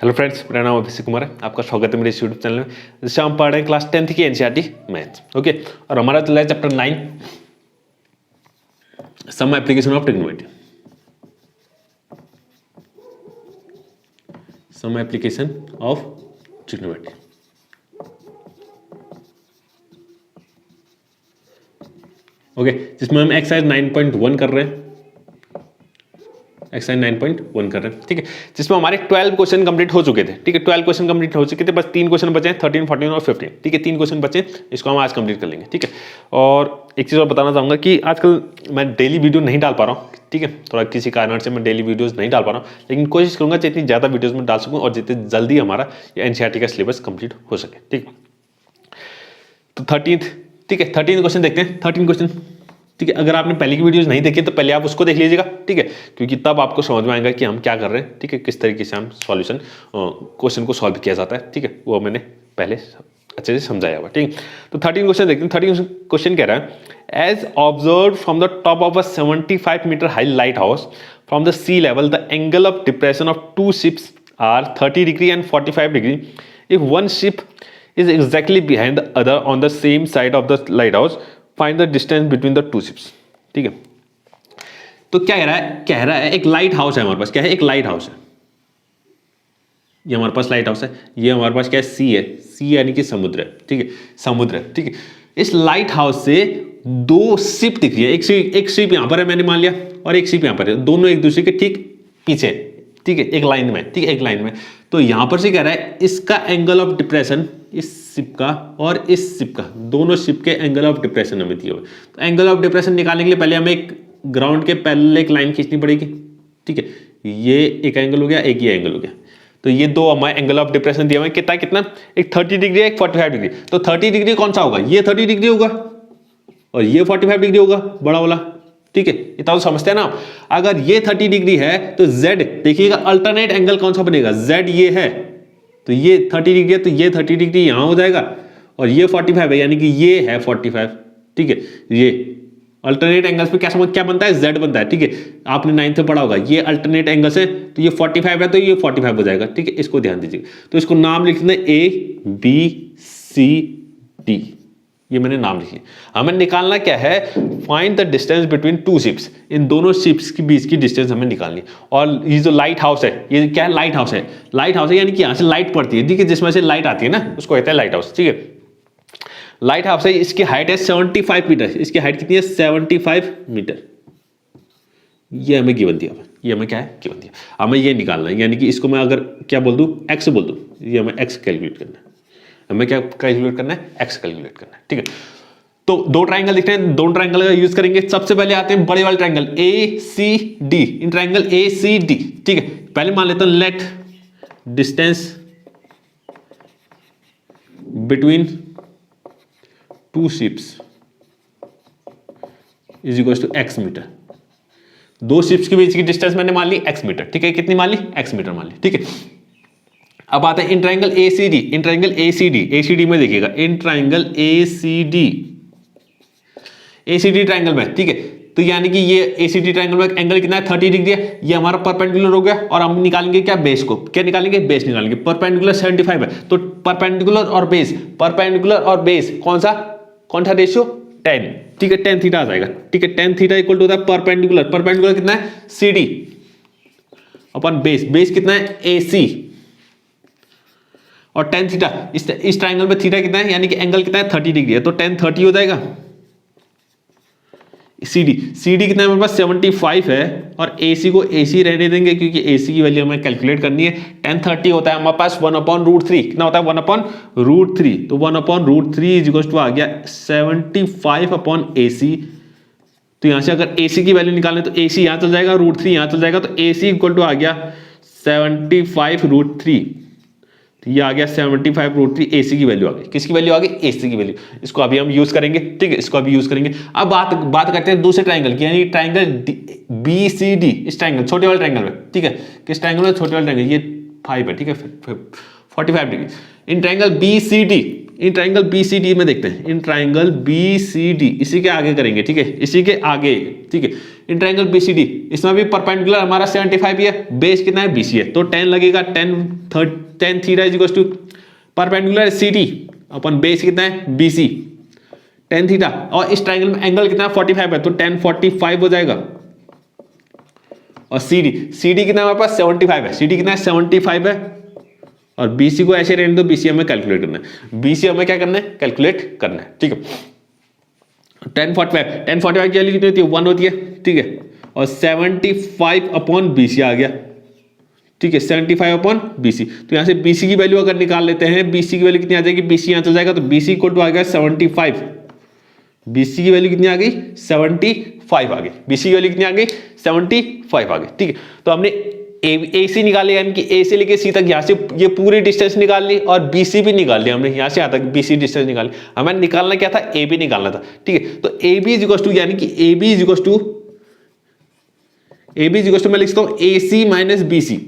Hello friends, मेरा नाम अभिषेक कुमार है। आपका स्वागत है मेरे इस यूट्यूब चैनल में, जिससे हम पढ़ रहे हैं क्लास 10th की एनसीईआरटी मैथ्स। ओके, और हमारा चल रहा है chapter 9 some application of trigonometry. Some application of trigonometry. Okay, जिसमें हम एक्सरसाइज 9.1 कर रहे हैं। एक्सरसाइज 9.1 कर रहे हैं, ठीक है, जिसमें हमारे 12 क्वेश्चन कंप्लीट हो चुके थे। ठीक है, 12 क्वेश्चन कंप्लीट हो चुके थे, बस 3 क्वेश्चन बचे हैं, 13, 14 और 15। ठीक है, 3 क्वेश्चन बचे, इसको हम आज कंप्लीट कर लेंगे। ठीक है, और एक चीज़ और बताना चाहूँगा कि आजकल मैं डेली वीडियो नहीं डाल पा रहा हूँ। ठीक है, थोड़ा किसी कारण से मैं डेली वीडियोज़ नहीं डाल पा रहा हूँ, लेकिन कोशिश करूँगा जितनी ज़्यादा वीडियोज़ में डाल सकूँ और जितनी जल्दी हमारा एनसीईआरटी का सिलेबस कंप्लीट हो सके। ठीक, तो 13th, ठीक है, 13 क्वेश्चन देखते हैं। 13 क्वेश्चन, ठीक है, अगर आपने पहले की वीडियोस नहीं देखी तो पहले आप उसको देख लीजिएगा। ठीक है, क्योंकि तब आपको समझ में आएगा कि हम क्या कर रहे हैं। ठीक है, किस तरीके से हम सॉल्यूशन क्वेश्चन को सॉल्व किया जाता है। ठीक है, वो मैंने पहले अच्छे से समझाया हुआ। ठीक, तो 13 क्वेश्चन देखते हैं। 13 क्वेश्चन कह रहा है, as observe from the top of a 75 metre high lighthouse from the sea level the angle of depression of two ships are 30 degree and 45 degree if one ship is exactly behind the other on the same side of the lighthouse. Find the distance between the two ships. ठीक है, तो क्या कह रहा है एक light house है हमारे पास। क्या है? एक लाइट हाउस है। ये हमारे पास लाइट हाउस है। ये हमारे पास क्या है? सी है। सी यानी कि समुद्र है। ठीक है, समुद्र है। ठीक है, इस लाइट हाउस से दो शिप दिख रही है। एक शिप यहां पर है, मैंने मान लिया, और एक शिप यहां पर है। दोनों एक दूसरे के ठीक पीछे। ठीक है, एक लाइन में। ठीक है, एक लाइन में। तो यहां पर से कह रहा है इसका एंगल ऑफ डिप्रेशन, इस शिप का और इस शिप का, दोनों शिप के एंगल ऑफ डिप्रेशन हमें दिए हुए। तो एंगल ऑफ डिप्रेशन निकालने के लिए पहले हमें एक ग्राउंड के पैरेलल एक लाइन खींचनी पड़ेगी। ठीक है, ये एक एंगल हो गया, एक ये एंगल हो गया। तो ये दो हमारे एंगल ऑफ डिप्रेशन दिया हुआ है। कितना कितना? एक 30 डिग्री, एक 45 डिग्री। तो 30 डिग्री कौन सा होगा? ये 30 डिग्री होगा और ये 45 डिग्री होगा, बड़ा वाला। ठीक है, इतना तो समझते हैं ना आप। अगर ये 30 डिग्री है तो Z देखिएगा, अल्टरनेट एंगल कौन सा बनेगा? Z ये है, तो ये 30 डिग्री है, तो ये 30 डिग्री यहां हो जाएगा, और ये 45 है, यानी कि ये है 45। ठीक है, ये अल्टरनेट एंगल्स पे क्या बनता है? Z बनता है। ठीक है, आपने 9th में पढ़ा होगा। ये अल्टरनेट एंगल्स है, तो ये 45 है, तो ये 45 हो जाएगा। ठीक है, इसको ध्यान दीजिएगा। तो इसको नाम लिखना है ABCD। ये मैंने नाम लिखी। हमें निकालना क्या है? Find the distance between two ships. इन दोनों शिप्स के बीच की डिस्टेंस हमें निकालनी। और ये जो लाइट हाउस है, ये क्या है? लाइट हाउस है। लाइट हाउस है यानी कि यहां से लाइट पड़ती है। ठीक है, जिसमें से लाइट आती है ना, उसको कहते हैं लाइट हाउस। ठीक है, लाइट हाउस है, इसकी हाइट है 75 मीटर। इसकी हाइट कितनी है? 75 मीटर। ये हमें गिवन दिया हुआ। ये हमें क्या है? गिवन दिया। हमें ये निकालना है, यानी कि इसको मैं अगर क्या बोल दूं? एक्स बोल दूं, ये हमें एक्स कैलकुलेट करना है। हमें क्या कैलकुलेट करना है? एक्स कैलकुलेट करना है। ठीक है, तो दो ट्रायंगल दिख रहे हैं, दोनों ट्रायंगल का यूज करेंगे। सबसे पहले आते हैं बड़े वाले triangle ACD। In triangle ACD, ठीक है, पहले मान लेता हूं let distance between two ships is equal to x metre. दो शिप्स के बीच की डिस्टेंस मैंने मान ली एक्स मीटर। ठीक है, कितनी मान ली? एक्स मीटर मान ली। ठीक है, अब आते हैं in triangle ACD। In triangle ACD में देखिएगा, इन ट्रायंगल ACD ट्रायंगल में। ठीक है, तो यानी कि ये ACD ट्रायंगल में एंगल कितना है? 30 डिग्री है। ये हमारा परपेंडिकुलर हो गया, और हम निकालेंगे क्या? बेस को। क्या निकालेंगे? बेस निकालेंगे। परपेंडिकुलर 75 है, तो परपेंडिकुलर और बेस, परपेंडिकुलर और बेस कौन सा रेशियो? 10। ठीक है, tan थीटा आ जाएगा। ठीक है, tan थीटा इक्वल टू होता है परपेंडिकुलर। परपेंडिकुलर कितना है? CD अपन बेस। बेस कितना है? AC। और tan थीटा, इस ट्रायंगल में थीटा कितना है? यानी कि एंगल कितना है? 30 डिग्री है, तो tan 30 हो जाएगा। CD कितना है हमारे पास? 75 है, और AC को AC रहने देंगे, क्योंकि AC की वैल्यू हमें कैलकुलेट करनी है। tan 30 होता है हमारे पास 1/√3। कितना होता है? 1/√3। तो 1/√3 इज इक्वल टू आ गया 75/AC। तो यहां से अगर AC की वैल्यू निकालें तो AC यहां चल जाएगा, √3 यहां चल जाएगा, तो AC इक्वल टू आ गया 75√3। तो ये आ गया 75√3। AC की वैल्यू आ गई। किसकी वैल्यू आ गई? AC की वैल्यू। इसको अभी हम यूज करेंगे। ठीक है, इसको अभी यूज करेंगे। अब बात करते हैं दूसरे ट्रायंगल की, यानी ट्रायंगल BCD। इस ट्रायंगल, छोटे वाले ट्रायंगल में। ठीक है, किस ट्रायंगल में? छोटे वाले ट्रायंगल। ये 5 है। ठीक है, 45 degree. In triangle BCD, in triangle BCD में देखते हैं, इन ट्राइंगल BCD इसी के आगे करेंगे, ठीक है, इसी के आगे, ठीक है। इन ट्राइंगल BCD इसमें भी परपेंडिकुलर हमारा 75 ही है, बेस कितना है BC है, तो 10 लगेगा, 10 theta is equal to perpendicular CD अपन बेस कितना है BC 10 थीटा, और इस ट्राइंगल में एंगल कितना 45 है, तो 10 45 हो जाएगा। और CD कितना है हमारे पास 75 है, CD कितना है 75 है, और BC को ऐसे रहने दो, BC हमें कैलकुलेट करना है, BC हमें क्या करना है कैलकुलेट करना है, ठीक है। 10 45 की वैल्यू कितनी होती है 1 होती है, ठीक है, और 75 अपॉन BC आ गया, ठीक है, 75 अपॉन BC। तो यहाँ से BC की वैल्यू अगर निकाल लेते हैं, BC की वैल्यू कितनी आ जाएगी, BC यहाँ चल जाएगा, तो BC इक्वल टू आ गया 75, BC की वैल्यू कितनी आ गई 75 आ गई, BC की वैल्यू कितनी आ गई 75 आ गई, ठीक है। तो हमने AC निकाले, यानी कि A से लेके C तक यहाँ से ये पूरी डिस्टेंस निकाल ली, और BC भी निकाल लिया हमने, यहाँ से यहाँ तक BC डिस्टेंस निकाली। हमें निकालना क्या था AB निकालना था, ठीक है। तो AB इज इक्वल टू, यानी कि AB इज इक्वल टू मैं लिखता हूँ AC minus BC,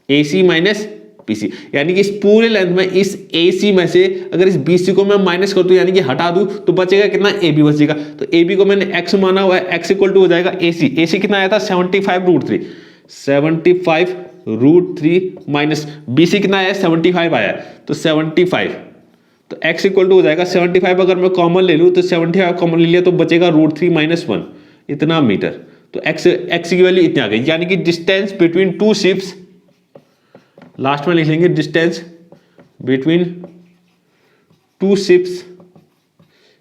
AC minus BC, यानी कि इस पूरे लेंथ में इस AC में से अगर इस BC को मैं माइनस कर दूं, यानी कि हटा दूं, तो बचेगा कितना AB बचेगा। तो AB को मैंने x माना हुआ है, x इक्वल टू हो जाएगा AC कितना आया था 75 रूट 3 माइनस BC कितना आया 75 आया, तो 75, तो x इक्वल टू हो जाएगा 75, अगर मैं कॉमन ले लूं तो 75 कॉमन ले लिया तो बचेगा रूट 3 माइनस 1 इतना मीटर, तो x की वैल्यू इतनी आ गई, यानी कि distance between two ships, last में लिख लेंगे distance between two ships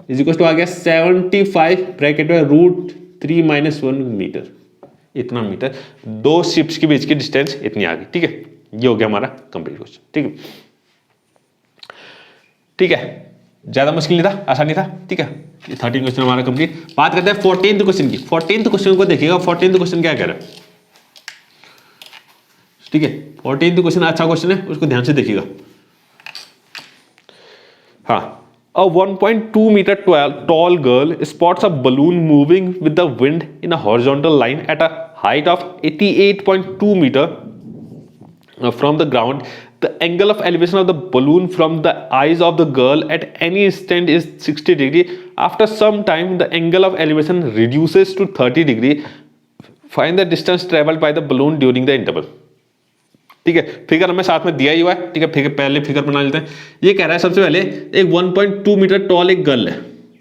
is equal to आ गया 75 ब्रैकेट में रूट 3 माइनस 1 मीटर, इतना मीटर, दो शिप्स के बीच की डिस्टेंस इतनी आ गई, ठीक है। ये हो गया हमारा कंप्लीट क्वेश्चन, ठीक है, ठीक है, ज्यादा मुश्किल नहीं था, आसानी था, ठीक है। 13 क्वेश्चन हमारा कंप्लीट। बात करते हैं 14th क्वेश्चन की। 14th क्वेश्चन को देखिएगा, 14th क्वेश्चन क्या कह रहा है, ठीक है। 14th क्वेश्चन अच्छा क्वेश्चन है, उसको ध्यान से देखिएगा। हाँ, a 1.2 meter tall girl spots a balloon moving with the wind in a horizontal line at a height of 88.2 meter from the ground. The angle of elevation of the balloon from the eyes of the girl at any instant is 60 degree. After some time, the angle of elevation reduces to 30 degree. Find the distance traveled by the balloon during the interval. ठीक है, figure हमें साथ में दिया ही हुआ है, ठीक है। फिगर पहले फिगर बना लेते हैं। ये कह रहा है सबसे पहले एक 1.2 मीटर टॉल एक गर्ल है,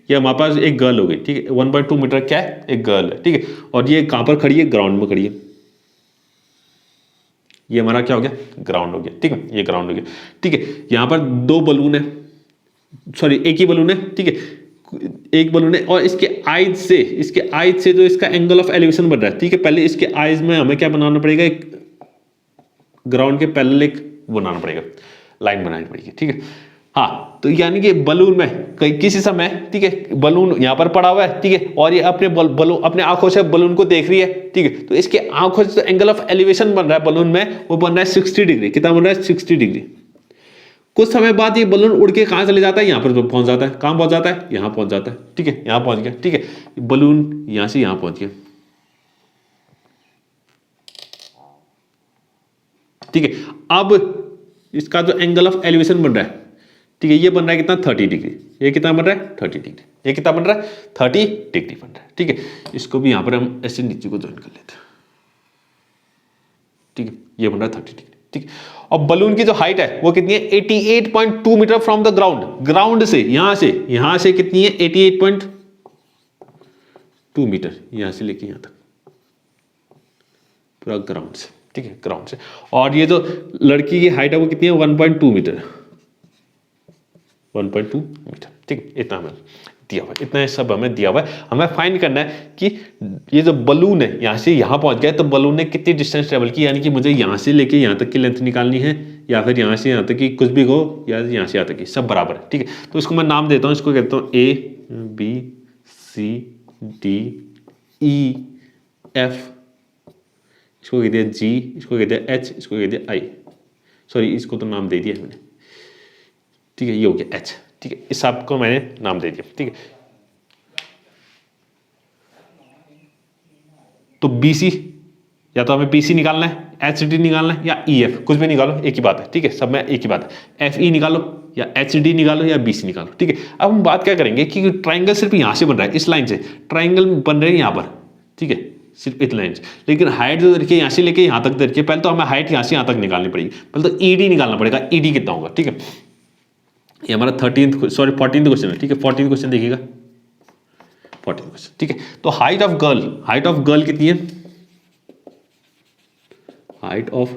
ये हमारे पास एक गर्ल हो गई, ठीक है। 1.2 मीटर क्या है, एक गर्ल है, ठीक है। और ये कहां पर खड़ी है, ग्राउंड में खड़ी है। ये हमारा क्या हो गया, ग्राउंड हो गया, ठीक है, ये ग्राउंड हो गया, ठीक है। यहां पर दो बलून है, सॉरी एक ही बलून है, ठीक है, एक बलून है, और इसके आइज से जो इसका एंगल ऑफ एलिवेशन बन रहा है, ठीक है। पहले इसके आइज में हमें क्या बनाना पड़ेगा, एक ग्राउंड के पैरेलल एक बनाना पड़ेगा, लाइन बनानी पड़ेगी, ठीक है। हाँ, तो यानी कि बलून में किसी समय, ठीक है, बलून यहां पर पड़ा हुआ है, ठीक है, और ये अपने आंखों से बलून को देख रही है, ठीक है। तो इसके आंखों से एंगल ऑफ एलिवेशन बन रहा है बलून में, वो बन रहा है 60 डिग्री। कितना बन रहा है, 60 डिग्री। कुछ समय बाद ये बलून उड़ के कहां चले जाता है, यहां पर पहुंच जाता है। कहां पहुंच जाता है, यहां पहुंच जाता है, ठीक है, यहां पहुंच गया, ठीक है। बलून यहां से यहां पहुंच गया, ठीक है। अब इसका जो एंगल ऑफ एलिवेशन बन रहा है, ठीक है, ये बन रहा है कितना 30 डिग्री। ये कितना बन रहा है 30 डिग्री। ये कितना बन रहा है 30 डिग्री बन रहा है, ठीक है। इसको भी यहां पर हम ऐसे नीचे को ज्वाइन कर लेते हैं, ठीक है। ये बन रहा है 30 डिग्री, ठीक है। और बलून की जो हाइट है वो कितनी है 88.2 metre from the ground. Ground से यहां से कितनी है 88.2 मीटर, यहां से लेके यहां तक पूरा ग्राउंड से, ठीक है, ग्राउंड से। और ये जो लड़की की हाइट है वो कितनी है 1.2 मीटर, 1.2 मीटर, ठीक है। इतना हमें दिया हुआ है, इतना सब हमें दिया हुआ है। हमें फाइंड करना है कि ये जो बलून है यहां से यहां पहुंच गया, तो बलून ने कितनी डिस्टेंस ट्रेवल की, यानी कि मुझे यहां से लेके यहां तक की लेंथ निकालनी है, या फिर यहां से यहां तक की कुछ भी हो, या यहां से यहां तक की सब बराबर है, ठीक है। तो इसको मैं नाम देता हूं, इसको कहता हूं ABCDEF, इसको कह दिया G, इसको कह दिया H, इसको कह दिया I, सॉरी इसको तो नाम दे दिया मैंने, ठीक है। ये हो गया H, ठीक है। इस सबको मैंने नाम दे दिया, ठीक है। तो BC या तो हमें BC निकालना है, HD निकालना है, या EF, कुछ भी निकालो, एक ही बात है, ठीक है, सब में एक ही बात है। FE निकालो या HD निकालो या BC निकालो, ठीक है। अब हम बात क्या करेंगे कि ट्राइंगल सिर्फ यहाँ से बन रहा है, इस लाइन से ट्राइंगल बन रहे हैं यहाँ पर, ठीक है, सिर्फ इस लाइन से, लेकिन हाइट जो देखिए यहाँ से लेके यहाँ तक देखिए, पहले तो हमें हाइट यहाँ से यहाँ तक निकालनी पड़ेगी, पहले तो ED निकालना पड़ेगा, ED कितना होगा, ठीक है। ये हमारा 14th क्वेश्चन है, ठीक है। 14th क्वेश्चन देखिएगा, 14th क्वेश्चन, ठीक है। तो हाइट ऑफ गर्ल कितनी है, height of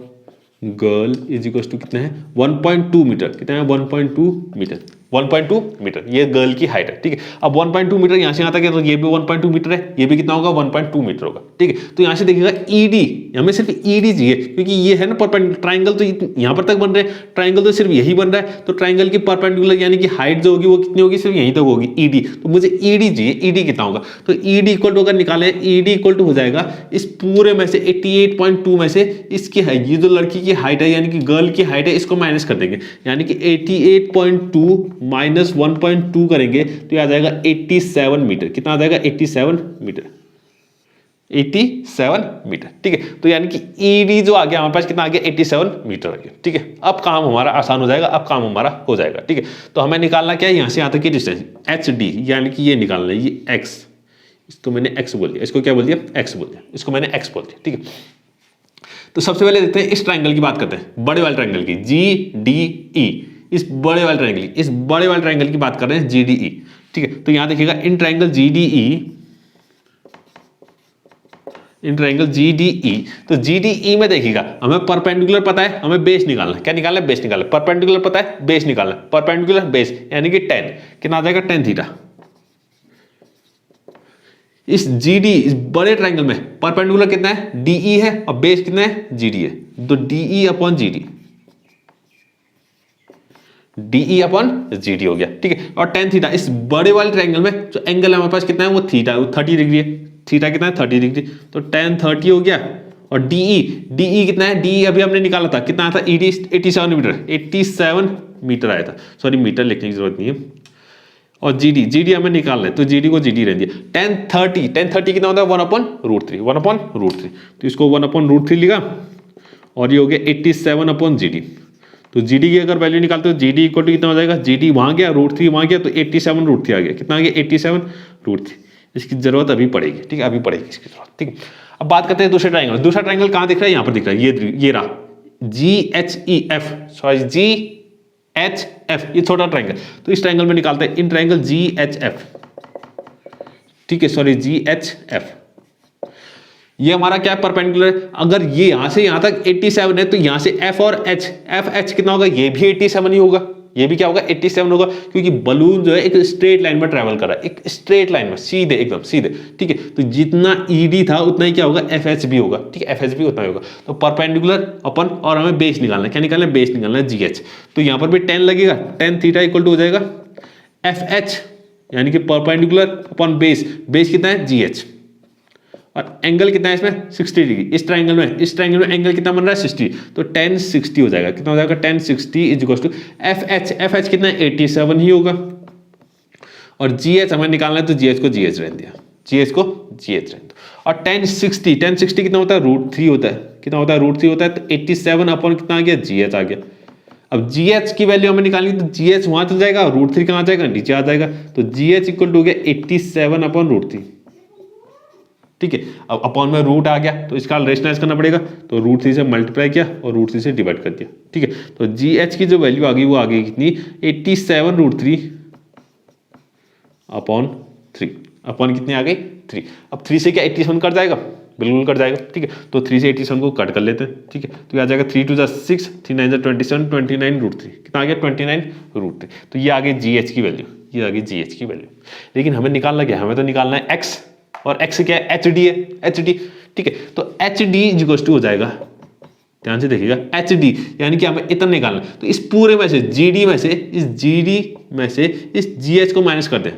girl is equal to कितना है 1.2 मीटर, कितना है 1.2 मीटर, 1.2 मीटर ये गर्ल की हाइट है, ठीक है। अब 1.2 मीटर यहाँ से यहाँ तक है, तो ये भी 1.2 मीटर है, ये भी कितना होगा 1.2 मीटर होगा, ठीक है। तो यहाँ से देखिएगा ED, हमें सिर्फ ED चाहिए, क्योंकि ये है ना परपेंडिकुलर, ट्राइंगल तो यहाँ पर तक बन रहे हैं, ट्राइंगल तो सिर्फ यही बन रहा है, तो ट्राइंगल की परपेंडिकुलर यानी कि हाइट जो होगी वो कितनी होगी, सिर्फ यहीं तक होगी ED, तो मुझे ED चाहिए, ED कितना होगा, तो ED इक्वल टू अगर निकाले, ED इक्वल टू हो जाएगा इस पूरे में से 88.2 में से इसकी है, ये जो लड़की की हाइट है यानी कि गर्ल की हाइट है, इसको माइनस कर देंगे, यानी कि 88.2 माइनस 1.2 करेंगे तो आ जाएगा 87 मीटर, कितना आ जाएगा 87 मीटर, 87 मीटर, ठीक है। तो यानी कि ED जो आ गया हमारे पास कितना आ गया 87 मीटर आ गया, ठीक है। अब काम हमारा आसान हो जाएगा, अब काम हमारा हो जाएगा, ठीक है। तो हमें निकालना क्या है, यहाँ से यहाँ तक की डिस्टेंस HD, यानी कि ये निकालना है, ये X, इसको मैंने X बोल दिया, इसको क्या बोल दिया X बोल दिया, इसको मैंने X बोल दिया, ठीक है। तो सबसे पहले देखते हैं इस ट्राइंगल की बात करते हैं, बड़े वाले ट्राइंगल की, GDE, इस बड़े वाले ट्राइंगल की बात कर रहे हैं GDE, ठीक है। तो यहां देखिएगा इन ट्राइंगल GDE, तो GDE में देखिएगा हमें परपेंडिकुलर पता है, हमें बेस निकालना है, क्या निकालना है, बेस निकालना है, परपेंडिकुलर पता है, बेस निकालना है, परपेंडिकुलर बेस यानी कि 10, कितना आ जाएगा 10 थीटा। इस इस बड़े ट्राइंगल में परपेंडिकुलर कितना है DE है और बेस कितना है GD है, तो DE अपॉन GD हो गया, ठीक है। और 10 थीटा, इस बड़े वाले ट्राइंगल में जो एंगल है हमारे पास कितना है वो थीटा, वो 30 डिग्री है, थीटा कितना है 30 डिग्री, तो 10 30 हो गया। और DE कितना है, DE अभी हमने निकाला था, कितना आया था ED 87 मीटर, 87 मीटर आया था, सॉरी मीटर लिखने की जरूरत नहीं है। और GD हमें निकालना है, तो GD को GD रहने दिया। 10 30 कितना होता है 1/√3, तो इसको 1/√3 लिखा, और ये हो गया 87 अपॉन GD। तो GD की अगर वैल्यू निकालते हो GD इक्वल टू कितना हो जाएगा, GD वहां गया √3 वहां गया, तो 87 √3 आ गया, कितना आ गया 87 √3। इसकी जरूरत अभी पड़ेगी, ठीक है, अभी पड़ेगी इसकी जरूरत, ठीक है। अब बात करते हैं दूसरे ट्राइंगल, दूसरा ट्राइंगल कहाँ दिख रहा है, यहाँ पर दिख रहा है, ये रहा GHF, ये छोटा ट्राइंगल, तो इस ट्राइंगल में निकालते हैं इन ट्राइंगल GHF, ठीक है, सॉरी GHF, ये हमारा क्या परपेंडिकुलर, अगर ये यहां से यहां तक 87 है तो यहां से F और H कितना होगा, ये भी 87 ही होगा, ये भी क्या होगा 87 होगा, क्योंकि बलून जो है एक स्ट्रेट लाइन में ट्रैवल कर रहा है, एक स्ट्रेट लाइन में सीधे, एकदम सीधे, ठीक है। तो जितना ED था उतना ही क्या होगा FH भी होगा, ठीक है, FH भी उतना ही होगा। तो परपेंडिकुलर अपन, और हमें बेस निकालना है, क्या निकालना है, बेस निकालना है GH, तो यहां पर भी 10 लगेगा, 10 थीटा इक्वल टू हो जाएगा FH, यानी कि परपेंडिकुलर अपॉन बेस कितना है GH, और एंगल कितना है इसमें 60 डिग्री, इस ट्राइंगल में एंगल कितना बन रहा है 60, तो 10 60 हो जाएगा, कितना हो जाएगा 10 60 इज इक्वल टू FH कितना है 87 ही होगा, और GH हमें निकालना है, तो GH को GH रहने दिया, और 10 60 कितना होता है √3 होता है, कितना होता है √3 होता है, तो 87 अपॉन कितना आ गया GH आ गया। अब GH की वैल्यू हमें निकालनी, तो GH वहां चल जाएगा, √3 कहाँ जाएगा, नीचे आ जाएगा, तो GH इक्वल टू हो गया 87 अपॉन √3, ठीक है। अब अपॉन में रूट आ गया, तो इसका रेशनलाइज करना पड़ेगा, तो √3 से मल्टीप्लाई किया और √3 से डिवाइड कर दिया, ठीक है। तो GH की जो वैल्यू आ गई वो आ गई कितनी 87 √3 अपॉन 3, अपॉन कितनी आ गई 3। अब 3 से क्या 87 कट जाएगा, बिल्कुल कट जाएगा, ठीक है। तो 3 से 87 को कट कर लेते हैं, ठीक है। तो आ जाएगा 3 2 6, 3 9 27, 29 √3, कितना आ गया 29 √3। तो ये आ गई GH की वैल्यू, ये आ गई GH की वैल्यू। लेकिन हमें निकालना क्या है, हमें तो निकालना है X, और X क्या है HD है, HD, ठीक है। तो HD इक्वल टू हो जाएगा, ध्यान से देखिएगा HD, यानी कि हमें इतना निकालना, तो इस पूरे में से GD में से, इस GD में से इस GH को माइनस कर दें,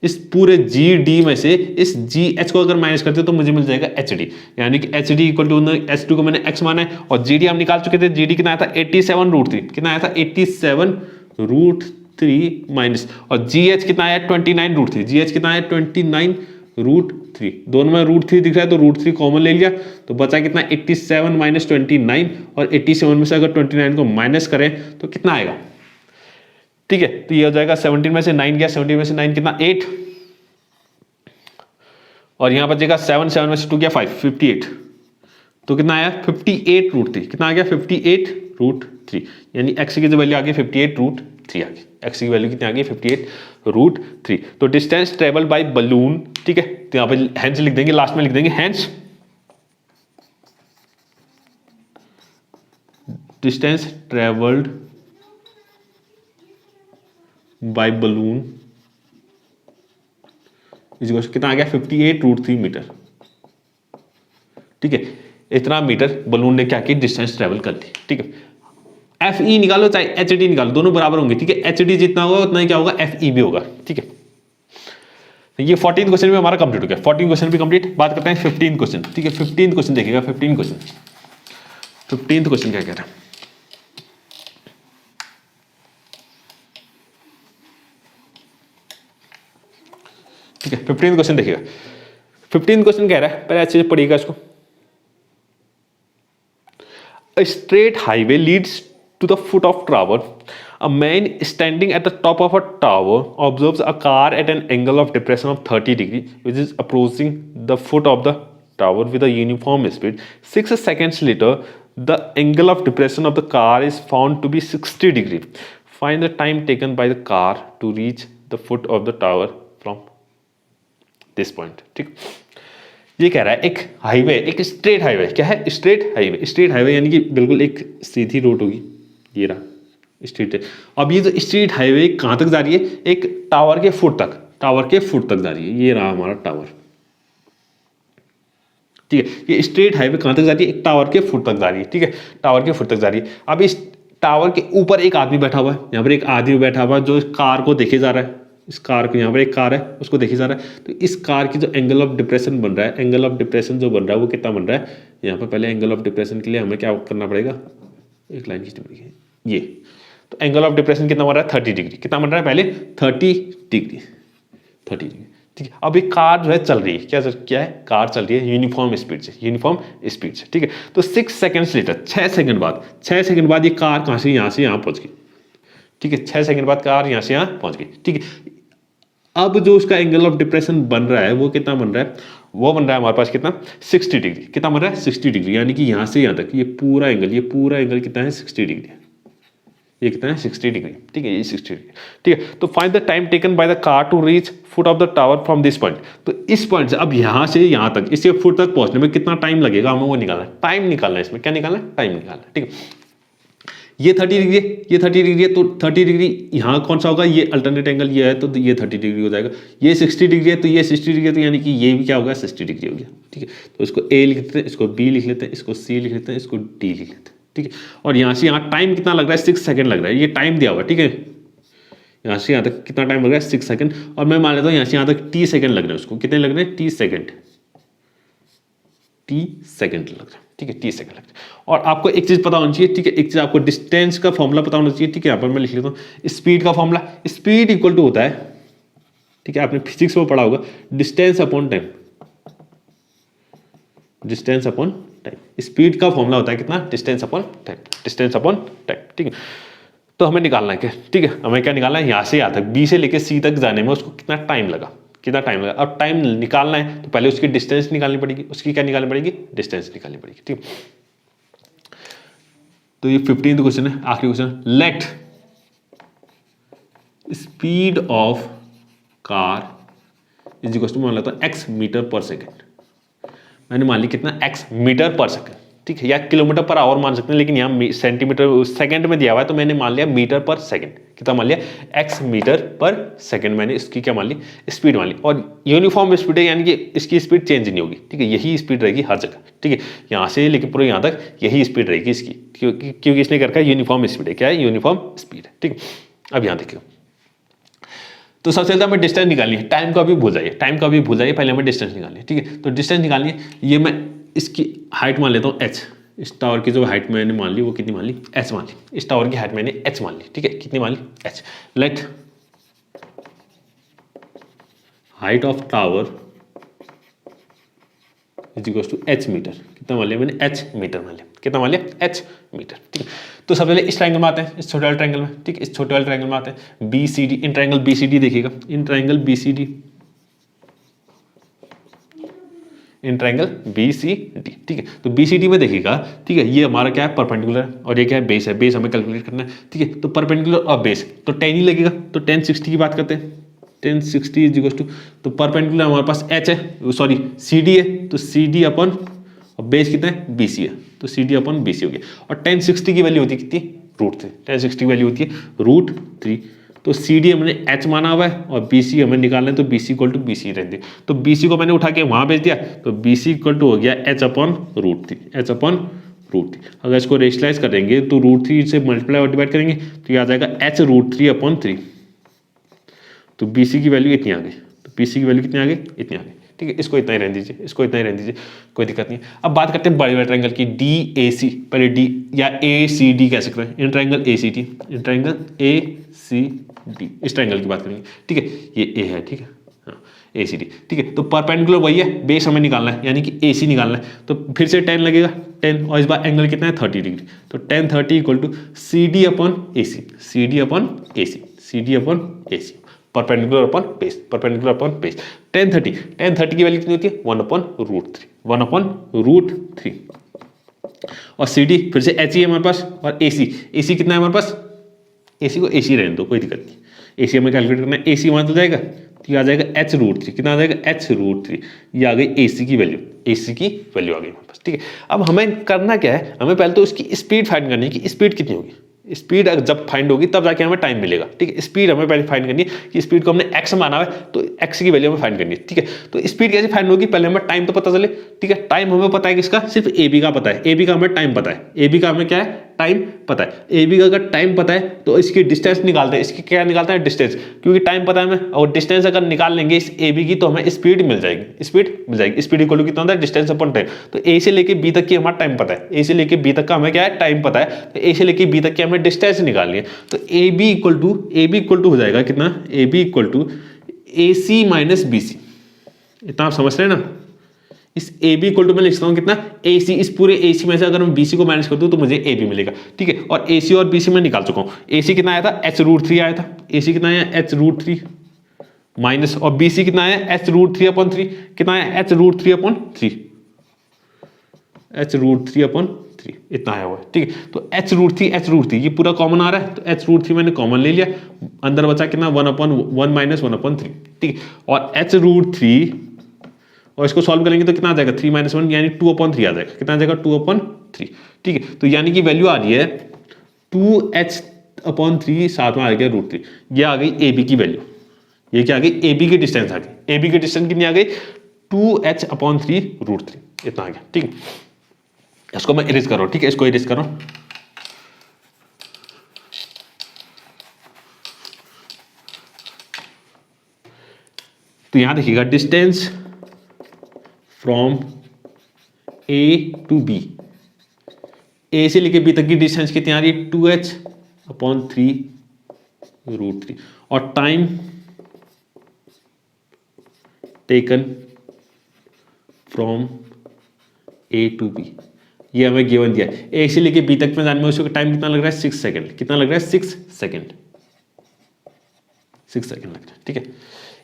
इस पूरे GD में से इस GH को अगर माइनस करते तो मुझे मिल जाएगा HD, यानी कि HD इक्वल टू H2 को मैंने X माना है, और GD हम निकाल चुके थे, GD कितना आया था 87 √3, कितना आया था 87 √3 माइनस, और GH कितना आया 29 √3, GH कितना आया 29 √3, दोनों में √3 दिख रहा है तो √3 कॉमन ले लिया तो बचा कितना 87 माइनस 29, और 87 में से अगर 29 को माइनस करें तो कितना आएगा, ठीक है। तो ये हो जाएगा 17 में से 9 गया, 17 में से 9 कितना 8, और यहाँ बचेगा 7, 7 में से 2 गया 5, 58, तो कितना आया 58√3, कितना आ गया 58√3, यानी x की जो वैल्यू आ गई 58√3 आ गई, x की वैल्यू कितनी आ गई 58√3। तो डिस्टेंस ट्रेवल बाय बलून, ठीक है, तो यहाँ पे हेंस लिख देंगे, लास्ट में लिख देंगे hence distance travelled by balloon कितना आ गया 58√3 मीटर, ठीक है। इतना मीटर बलून ने क्या की डिस्टेंस ट्रेवल कर दी, ठीक है। एफ ई निकालो चाहे एच डी निकालो, दोनों बराबर होंगे, ठीक है। एच डी जितना होगा उतना ही क्या होगा एफ ई भी होगा, ठीक है। तो ये 14 क्वेश्चन भी हमारा कंप्लीट हो गया, 14 क्वेश्चन भी कंप्लीट। बात करते हैं 15 क्वेश्चन, ठीक है। 15 क्वेश्चन देखिएगा, 15 क्वेश्चन क्या कह रहा है, ठीक है। 15 क्वेश्चन देखिएगा, 15 क्वेश्चन कह रहा है, पहले अच्छे से पढ़िएगा इसको। A straight highway leads to the foot of tower. A man standing at the top of a tower observes a car at an angle of depression of 30 degrees, which is approaching the foot of the tower with a uniform speed. 6 seconds later, the angle of depression of the car is found to be 60 degrees. Find the time taken by the car to reach the foot of the tower from this point. ठीक, ये कह रहा है एक highway, एक straight highway, क्या है straight highway, straight highway यानी कि बिल्कुल एक सीधी रोड होगी, ये रहा स्ट्रेट है। अब ये जो स्ट्रेट हाईवे कहाँ तक जा रही है, एक टावर के फुट तक, टावर के फुट तक जा रही है, ये रहा हमारा टावर, ठीक है। ये स्ट्रेट हाईवे कहाँ तक जा रही है, एक टावर के फुट तक जा रही है, ठीक है, टावर के फुट तक जा रही है। अब इस टावर के ऊपर एक आदमी बैठा हुआ है, यहाँ पर एक आदमी बैठा हुआ है जो इस कार को देखे जा रहा है, इस कार को, यहाँ पर एक कार है उसको देखे जा रहा है। तो इस कार की जो एंगल ऑफ डिप्रेशन बन रहा है, एंगल ऑफ डिप्रेशन जो बन रहा है वो कितना बन रहा है, यहाँ पर पहले एंगल ऑफ डिप्रेशन के लिए हमें क्या करना पड़ेगा, एक लाइन खींचनी पड़ेगी, ये। तो एंगल ऑफ डिप्रेशन कितना बन रहा है 30 डिग्री, कितना बन रहा है पहले 30 डिग्री, 30 डिग्री, ठीक है। अब एक कार जो है चल रही है, क्या है कार चल रही है यूनिफॉर्म स्पीड से, यूनिफॉर्म स्पीड से, ठीक है। तो 6 सेकंड्स लेटर, 6 सेकंड बाद ये कार कहाँ से यहाँ से यहाँ पहुँच गई, ठीक है। 6 सेकंड बाद कार यहाँ से यहाँ पहुँच गई, ठीक है। अब जो उसका एंगल ऑफ डिप्रेशन बन रहा है वो कितना बन रहा है, वो बन रहा है हमारे पास कितना 60 डिग्री, कितना बन रहा है 60 डिग्री, यानी कि यहाँ से यहाँ तक ये पूरा एंगल कितना है 60 डिग्री, ये कितना है 60 डिग्री, ठीक है, ये 60 डिग्री, ठीक है। तो find the time taken by the car to reach foot of the tower from this point. तो इस पॉइंट से अब यहाँ से यहाँ तक, इससे फुट तक पहुँचने में कितना टाइम लगेगा, हमें वो निकालना है, टाइम निकालना है, इसमें क्या निकालना है, टाइम निकालना है, ठीक है। ये 30 डिग्री है, ये 30 डिग्री है, तो 30 डिग्री यहाँ कौन सा होगा, ये अल्टरनेट एंगल ये है तो ये 30 डिग्री हो जाएगा। ये 60 डिग्री है तो ये 60 डिग्री है, तो यानी कि ये भी क्या होगा 60 डिग्री हो गया, ठीक है। तो इसको ए लिख लेते हैं, इसको बी लिख लेते हैं, इसको सी लिख लेते हैं, इसको डी लिख लेते हैं, ठीक है। और यहाँ से यहाँ टाइम कितना लग रहा है 6 सेकंड लग रहा है, ये टाइम दिया हुआ, ठीक है। यहाँ से यहाँ तक कितना टाइम लग रहा है 6 सेकंड, और मैं मान लेता हूँ यहाँ से यहाँ तक 30 सेकंड लग रहे हैं, उसको कितने लग रहे हैं 30 सेकंड, 30 सेकंड लग रहा है, ठीक है, 30 सेकंड लग रहा है। और आपको एक चीज पता होनी चाहिए, ठीक है, एक चीज आपको डिस्टेंस का फॉर्मूला पता होना चाहिए, ठीक है। यहाँ पर मैं लिख लेता हूँ स्पीड का फॉर्मूला, स्पीड इक्वल टू होता है, ठीक है, आपने फिजिक्स में पढ़ा होगा, distance upon time, distance upon time. Speed का फॉर्मूला होता है कितना, distance upon time, distance upon time, ठीक है। तो हमें निकालना है क्या, ठीक है, हमें क्या निकालना है, यहाँ से यहाँ तक बी से लेकर सी तक जाने में उसको कितना टाइम लगा, कितना टाइम लगा। अब टाइम निकालना है तो पहले उसकी डिस्टेंस निकालनी पड़ेगी, उसकी क्या निकालनी पड़ेगी, डिस्टेंस निकालनी पड़ेगी, ठीक। तो ये 15th क्वेश्चन है, आखिरी question. Let speed of car is equal to, मान लेता हूं x मीटर पर सेकेंड, मैंने मान लिया कितना x मीटर पर सेकेंड, ठीक है, या किलोमीटर पर आवर मान सकते हैं, लेकिन यहाँ सेंटीमीटर सेकंड में दिया हुआ है तो मैंने मान लिया मीटर पर सेकंड, कितना मान लिया x मीटर पर सेकंड, मैंने इसकी क्या मान ली स्पीड मान ली। और यूनिफॉर्म स्पीड है, यानी कि इसकी स्पीड चेंज नहीं होगी, ठीक है, यही स्पीड रहेगी हर जगह, ठीक है, यहाँ से लेके पूरे यहाँ तक यही स्पीड रहेगी इसकी, क्योंकि इसने कर रखा है यूनिफॉर्म स्पीड है, क्या है यूनिफॉर्म स्पीड है, ठीक है। अब यहाँ देखिए, तो सबसे पहले हमें डिस्टेंस निकालनी है, टाइम का भी भूल जाइए, टाइम का भी भूल जाइए, पहले हमें डिस्टेंस निकालनी है, ठीक है। तो डिस्टेंस निकालनी है, ये मैं इसकी हाइट मान लेता हूँ h, इस टावर की जो हाइट मैंने मान ली वो कितनी मान ली h मान ली, इस टावर की हाइट मैंने h मान ली, ठीक है, कितनी मान ली h। Let height of tower is equal to h metre. कितना मान लिया मैंने, एच मीटर मान लिया। कितना मान लिया, एच मीटर। ठीक है, तो सबसे पहले इस ट्रायंगल में आते हैं, इस छोटे वाले ट्रायंगल में। ठीक है, इस छोटे वाले ट्रायंगल में आते हैं, B C D. In triangle B C D देखिएगा, in triangle B C D, in triangle B C D. ठीक है, तो बी सी डी में देखिएगा, ठीक है, ये हमारा क्या है, परपेंडिकुलर, और ये क्या है, बेस है। बेस हमें कैलकुलेट करना है। ठीक है, तो परपेंडिकुलर और बेस तो 10 ही लगेगा। तो 10 60 की बात करते हैं, 10 60 इज इक्वल टू, तो परपेंडिकुलर हमारे पास एच है, सॉरी सी डी है, तो सी डी अपन, और बेस कितना है, बी सी है, तो सी डी अपन बी सी हो गया। और 10 60 की वैल्यू होती है कितनी, √3। 10 60 की वैल्यू होती है √3। तो सी डी हमने एच माना हुआ है और बी सी हमें निकालना है, तो B C equal to B C रहती है। तो बी सी को मैंने उठा के वहाँ भेज दिया, तो बी सी इक्वल टू हो गया एच अपॉन √3, एच अपॉन √3। अगर इसको रेशनलाइज करेंगे तो √3 से मल्टीप्लाई और डिवाइड करेंगे तो ये आ जाएगा एच √3 अपॉन 3। तो बी सी की वैल्यू इतनी आ गई। तो बी सी की वैल्यू कितनी आ गई, इतनी आ गई। ठीक है, इसको इतना ही रहने दीजिए, इसको इतना ही रहने दीजिए, कोई दिक्कत नहीं। अब बात करते हैं बड़े वाले ट्रायंगल की, डी ए सी। पहले डी या ए सी डी कह सकते हैं, in triangle A C D, in triangle A C D, इस ट्रायंगल की बात करेंगे। ठीक है, ये ए है, ठीक है, हाँ ए सी डी। ठीक है, तो परपेंडिकुलर वही है, बेस हमें निकालना है, यानी कि ए सी निकालना है। तो फिर से 10 लगेगा, 10, और इस बार एंगल कितना है, 30 डिग्री। तो 10 30 equal to C D upon A C, C D upon A C, C D upon A C, perpendicular upon base, perpendicular upon base. 10 30 की वैल्यू कितनी होती है, 1 अपॉन √3, 1 अपॉन √3। और सी डी फिर से एच ही है हमारे पास, और ए सी कितना है हमारे पास, ए सी को ए सी रहने दो, कोई दिक्कत नहीं। ए सी हमें कैलकुलेट करना है, ए सी वहाँ तो जाएगा, तो ये आ जाएगा एच √3। कितना आ जाएगा, एच √3। ये आ गई ए सी की वैल्यू, ए सी की वैल्यू आ गई हमारे पास। ठीक है, अब हमें करना क्या है, हमें पहले तो उसकी स्पीड फाइंड करनी है कि स्पीड कितनी होगी। स्पीड जब फाइंड होगी तब जाके हमें टाइम मिलेगा। ठीक है, स्पीड हमें पहले फाइंड करनी है कि स्पीड को हमने एक्स माना है, तो एक्स की वैल्यू हमें फाइंड करनी है। ठीक है, तो स्पीड कैसे फाइंड होगी, पहले हमें टाइम तो पता चले। ठीक है, टाइम हमें पता है किसका, सिर्फ ए बी का पता है, ए बी का हमें टाइम पता है, ए बी का हमें क्या है, टाइम पता है। ए बी का अगर टाइम पता है तो इसकी डिस्टेंस निकालते हैं, इसकी क्या निकालते हैं, डिस्टेंस, क्योंकि टाइम पता है हमें, और डिस्टेंस अगर निकाल लेंगे इस ए बी की तो हमें स्पीड मिल जाएगी, स्पीड मिल जाएगी। स्पीड इक्वल टू कितना होता है, डिस्टेंस अपॉन टाइम। तो ए से लेके बी तक की हमारा टाइम पता है, ए से लेके बी तक का हमें क्या है, टाइम पता है। तो ए से लेके बी तक की हमें डिस्टेंस निकालनी है। तो ए बी इक्वल टू हो जाएगा कितना, A B equal to A C minus B C. इतना आप समझ रहे हैं ना। इस ए बी इक्वल टू मैं लिखता हूँ कितना, ए सी, इस पूरे ए सी में से अगर मैं बी सी को माइनस कर दूँ तो मुझे ए बी मिलेगा। ठीक है, और ए सी और बी सी में निकाल चुका हूँ। ए सी कितना आया था, एच √3 आया था, ए सी कितना आया, एच √3 माइनस, और बी सी कितना आया, एच √3 अपॉन 3, कितना आया, एच √3 अपॉन 3, एच √3 अपॉन 3, इतना आया हुआ है। ठीक है, तो एच √3 ये पूरा कॉमन आ रहा है, तो एच √3 मैंने कॉमन ले लिया, अंदर बचा कितना, 1/1 माइनस 1/3। ठीक है, और एच √3, और इसको सॉल्व करेंगे तो कितना आ जाएगा, 3 - 1 यानी 2/3 आ जाएगा। कितना आ जाएगा, 2/3। ठीक है, तो यानी कि वैल्यू आ रही है 2h/3, साथ में आ गया √3। ये आ गई ए बी की वैल्यू, ये क्या आ गई, ए बी की डिस्टेंस आ गई। ए बी की डिस्टेंस कितनी आ गई, 2h/3 √3, इतना आ गया। ठीक है, इसको मैं इरेज कर रहा हूँ। ठीक है, इसको इरेज कर रहा हूँ। तो यहां देखिएगा, distance from A to B, A से लेके बी तक की डिस्टेंस कितनी आ रही है, 2h/3 √3, और time taken from A to B, ये हमें गिवन दिया है। ए से लेके बी तक में जाने में उसका टाइम कितना लग रहा है, 6 सेकंड। कितना लग रहा है, 6 सेकंड, 6 सेकंड लग रहा है। ठीक है,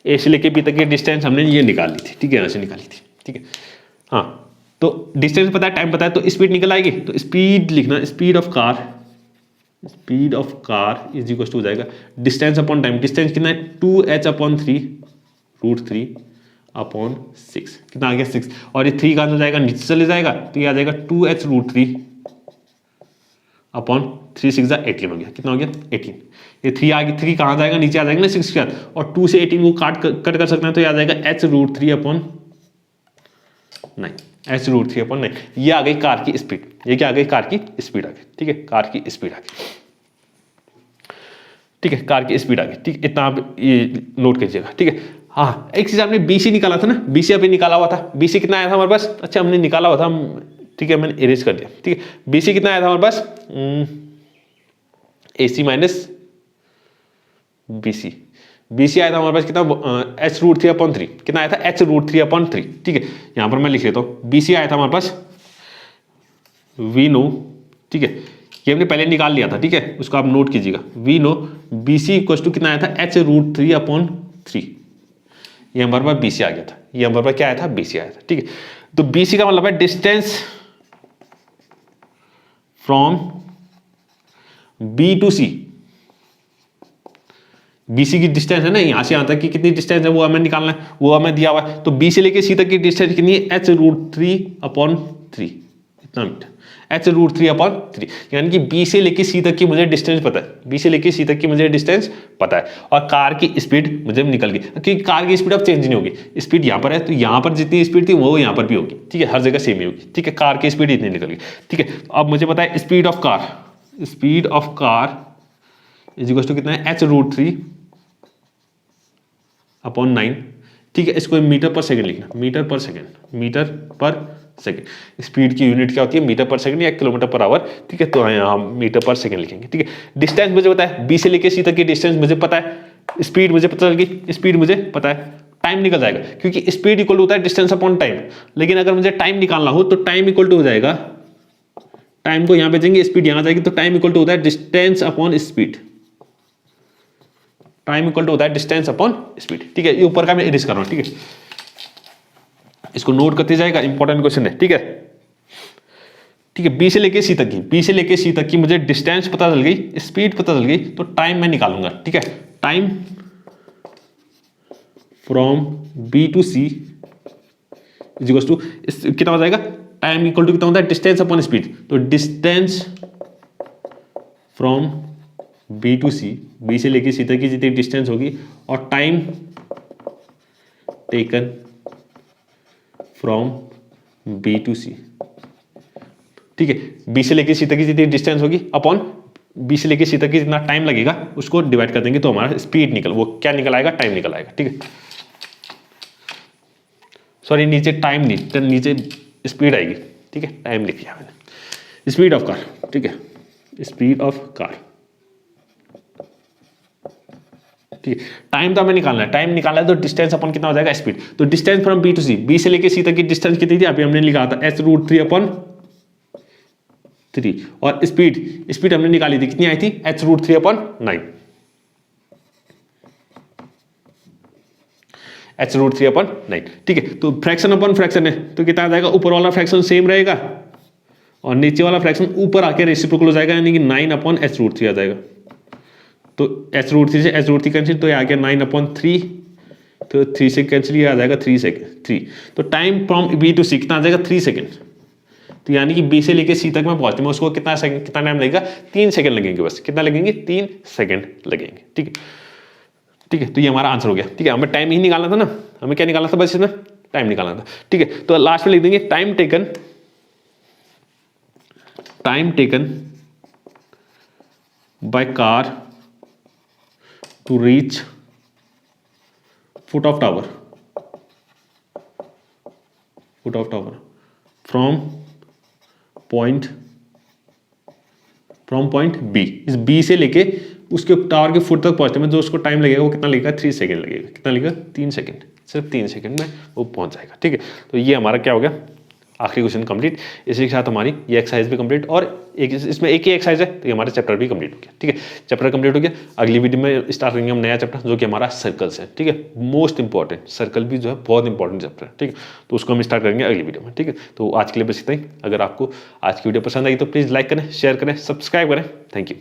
ए से लेके बी तक की डिस्टेंस हमने ये निकाल ली थी। ठीक है, यहाँ से निकाली थी। ठीक है, हाँ, तो डिस्टेंस पता है, टाइम पता है, तो स्पीड निकल आएगी। तो स्पीड लिखना, speed of car is equal to हो जाएगा डिस्टेंस अपॉन टाइम। डिस्टेंस कितना है, 2h/3 √3 अपॉन 6, कितना आ गया, 6, और ये 3 कहाँ जाएगा, नीचे चले जाएगा, तो ये आ जाएगा 2h √3 अपॉन 3 6 18 हो गया। कितना हो गया, 18। ये 3 आ गई, 3 कहाँ जाएगा, नीचे आ जाएगा ना 6 के साथ, और 2 से 18 को कट कर सकते हैं, तो ये आ जाएगा h √3 अपॉन 9, h √3 अपॉन 9। ये आ गई कार की स्पीड, ये क्या आ गई, कार की स्पीड आ गई। ठीक है, कार की स्पीड आ गई। ठीक है, कार की स्पीड आ गई। ठीक, इतना आप ये नोट कीजिएगा। ठीक है, हाँ, एक चीज आपने बीसी निकाला था ना, बीसी अभी निकाला हुआ था। बीसी कितना आया था हमारे पास, अच्छा हमने निकाला हुआ था, ठीक है, मैंने इरेज कर दिया। ठीक है, बीसी कितना आया था हमारे पास, AC माइनस BC, BC आया था हमारे पास कितना h√3/3, कितना आया था h√3/3, ठीक है। यहाँ पर मैं लिख लेता हूँ BC आया था हमारे पास, वी नो, ठीक है, ये हमने पहले निकाल लिया था, ठीक है, उसको आप नोट कीजिएगा। We know BC equal to कितना आया था h√3/3, ये हमारे पास BC आ गया था, ये हमारे पास क्या आया था BC आया था, ठीक है। तो BC का मतलब है distance from B to C, BC की डिस्टेंस है ना यहाँ से यहाँ तक की कितनी डिस्टेंस है वो हमें निकालना है, वो हमें दिया हुआ है। तो B से लेके C तक की डिस्टेंस कितनी है h√3/3, इतना मीटर, h√3/3, यानी कि B से लेके C तक की मुझे डिस्टेंस पता है, B से लेके C तक की मुझे डिस्टेंस पता है, और कार की स्पीड मुझे निकल गई, क्योंकि कार की स्पीड अब चेंज नहीं होगी, स्पीड यहाँ पर है तो यहाँ पर जितनी स्पीड थी वो यहाँ पर भी होगी, ठीक है, हर जगह सेम ही होगी, ठीक है। कार की स्पीड इतनी निकल गई, ठीक है। अब मुझे पता है speed of car is equal to कितना है h√3/9, ठीक है। इसको मीटर पर सेकंड लिखना, मीटर पर सेकंड, स्पीड की यूनिट क्या होती है मीटर पर सेकंड या किलोमीटर पर आवर, ठीक है। तो यहाँ हम मीटर पर सेकंड लिखेंगे, ठीक है। डिस्टेंस मुझे पता है, B से लेके C तक की डिस्टेंस मुझे पता है, स्पीड मुझे पता चल गई, स्पीड मुझे पता है, टाइम निकल जाएगा, क्योंकि स्पीड इक्वल होता है डिस्टेंस अपॉन टाइम, लेकिन अगर मुझे टाइम निकालना हो तो टाइम इक्वल टू हो जाएगा, टाइम को यहाँ भेजेंगे, स्पीड यहाँ जाएगी, तो टाइम इक्वल टू होता है distance upon speed, time equal to होता है डिस्टेंस अपॉन स्पीड, ठीक है। ये ऊपर का मैं एडिट कर रहा हूँ, ठीक है, इसको नोट करते जाएगा, इंपॉर्टेंट क्वेश्चन है, ठीक है, ठीक है। B से लेके C तक की मुझे डिस्टेंस पता चल गई, स्पीड पता चल गई, तो टाइम मैं निकालूंगा, ठीक है। Time from B to C is equal to कितना हो जाएगा, टाइम इक्वल टू कितना होता है डिस्टेंस अपॉन स्पीड, तो distance from B to C, B से लेके C तक की जितनी डिस्टेंस होगी, और time taken from B to C, ठीक है। B से लेके C तक की जितनी डिस्टेंस होगी अपॉन B से लेके C तक की जितना टाइम लगेगा उसको डिवाइड कर देंगे, तो हमारा स्पीड वो क्या निकल आएगा, टाइम निकल आएगा, ठीक है। सॉरी, नीचे टाइम नहीं, तो नीचे स्पीड आएगी, ठीक है, टाइम लिख लिया मैंने। स्पीड ऑफ कार, ठीक है, स्पीड ऑफ कार, ठीक है। टाइम तो हमें निकालना है, टाइम निकालना है तो डिस्टेंस अपन कितना हो जाएगा स्पीड, तो distance from B to C, B से लेके C तक की डिस्टेंस कितनी थी अभी हमने लिखा था h√3/3, और स्पीड हमने निकाली थी, कितनी आई थी h√3/9, h√3/9, ठीक है। तो फ्रैक्शन अपॉन फ्रैक्शन है तो कितना आ जाएगा, ऊपर वाला फ्रैक्शन सेम रहेगा और नीचे वाला फ्रैक्शन ऊपर आके रेसिप्रोकल हो जाएगा, यानी कि 9/h√3 आ जाएगा। तो h√3 से h√3 कैंसिल, तो ये आ गया 9/3, तो 3 से कैंसिल, ये आ जाएगा 3 सेकेंड, 3। तो time from B to C कितना आ जाएगा 3 सेकेंड, तो यानी कि B से लेके C तक मैं पहुंचती हूँ, उसको कितना टाइम लगेगा, 3 सेकेंड लगेंगे, बस कितना लगेंगे, 3 सेकेंड लगेंगे, ठीक है, ठीक है। तो ये हमारा आंसर हो गया, ठीक है। हमें टाइम ही निकालना था ना, हमें क्या निकालना था, बस इसमें टाइम निकालना था, ठीक है। तो लास्ट में लिख देंगे time taken by car to reach foot of tower from point B, इस B से लेके उसके टावर के फुट तक पहुंचने में जो उसको टाइम लगेगा वो कितना लगेगा, 3 सेकेंड लगेगा, कितना लगेगा, 3 सेकेंड, सिर्फ 3 सेकेंड में वो पहुंच जाएगा, ठीक है। तो ये हमारा क्या हो गया, आखिरी क्वेश्चन कंप्लीट। इसी के साथ हमारी ये एक्सरसाइज भी कंप्लीट, और इसमें एक ही एक्सरसाइज है, तो ये हमारा चैप्टर भी कंप्लीट हो गया, ठीक है। चैप्टर कंप्लीट हो गया, अगली वीडियो में स्टार्ट करेंगे हम नया चैप्टर, जो कि हमारा सर्कल्स है, ठीक है। मोस्ट इंपॉर्टेंट सर्कल भी जो है बहुत इंपॉर्टेंट चैप्टर है, ठीक है। तो उसको हम स्टार्ट करेंगे अगली वीडियो में, ठीक है। तो आज के लिए बस इतना ही। अगर आपको आज की वीडियो पसंद आई तो प्लीज़ लाइक करें, शेयर करें, सब्सक्राइब करें। Thank you.